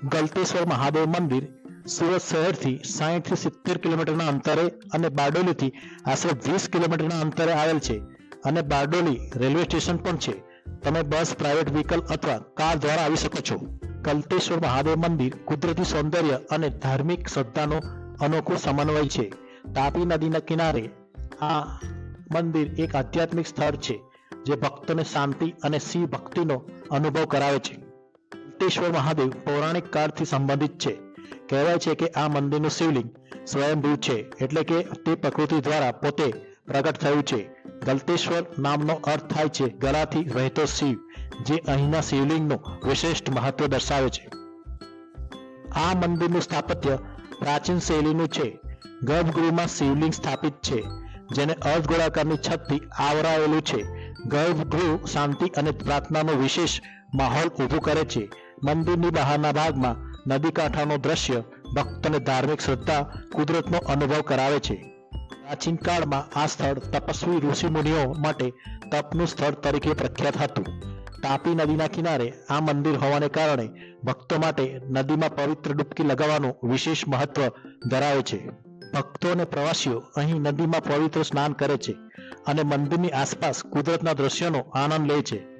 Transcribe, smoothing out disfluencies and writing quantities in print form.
ગલતેશ્વર મહાદેવ મંદિર સુરત શહેરથી 60 થી 70 કિલોમીટરના અંતરે અને બારડોલીથી આશરે 20 કિલોમીટરના અંતરે આવેલ છે અને બારડોલી રેલવે સ્ટેશન પણ છે. તમે બસ, પ્રાઇવેટ વ્હીકલ અથવા કાર દ્વારા આવી શકો છો. ગલતેશ્વર મહાદેવ મંદિર કુદરતી સૌંદર્ય અને ધાર્મિક શ્રદ્ધાનો અનોખો સમન્વય છે. તાપી નદીના કિનારે આ મંદિર એક આધ્યાત્મિક સ્થળ છે જે ભક્તોને શાંતિ અને શિવ ભક્તિનો અનુભવ કરાવે છે. ગલતેશ્વર મહાદેવ પૌરાણિક કાળથી સંબંધિત છે. કહેવાય છે કે આ મંદિરનું શિવલિંગ સ્વયંભૂ છે, એટલે કે તે પ્રકૃતિ દ્વારા પોતે પ્રગટ થયું છે. ગલતેશ્વર નામનો અર્થ થાય છે ગળાથી વહેતો શિવ, જે અહીંના શિવલિંગનું વિશિષ્ટ મહત્વ દર્શાવે છે. આ મંદિરનું સ્થાપત્ય પ્રાચીન શૈલીનું છે. ગર્ભગૃહમાં શિવલિંગ સ્થાપિત છે, જેને અર્ધગોળાકારની છતથી આવરાયેલું છે. ગર્ભગૃહ શાંતિ અને પ્રાર્થનાનો વિશેષ માહોલ ઊભો કરે છે. મંદિરની બહારના ભાગમાં નદી કાંઠાનો દ્રશ્ય ભક્તોને ધાર્મિક શ્રદ્ધા, કુદરતનો અનુભવ કરાવે છે. પ્રાચીન કાળમાં આ સ્થળ તપસ્વી ઋષિમુનિઓ માટે તપનું સ્થળ તરીકે પ્રખ્યાત હતું. તાપી નદીના કિનારે આ મંદિર હોવાને કારણે ભક્તો માટે નદીમાં પવિત્ર ડૂબકી લગાવવાનું વિશેષ મહત્વ ધરાવે છે. ભક્તો અને પ્રવાસીઓ અહીં નદીમાં પવિત્ર સ્નાન કરે છે અને મંદિરની આસપાસ કુદરતના દ્રશ્યોનો આનંદ લે છે.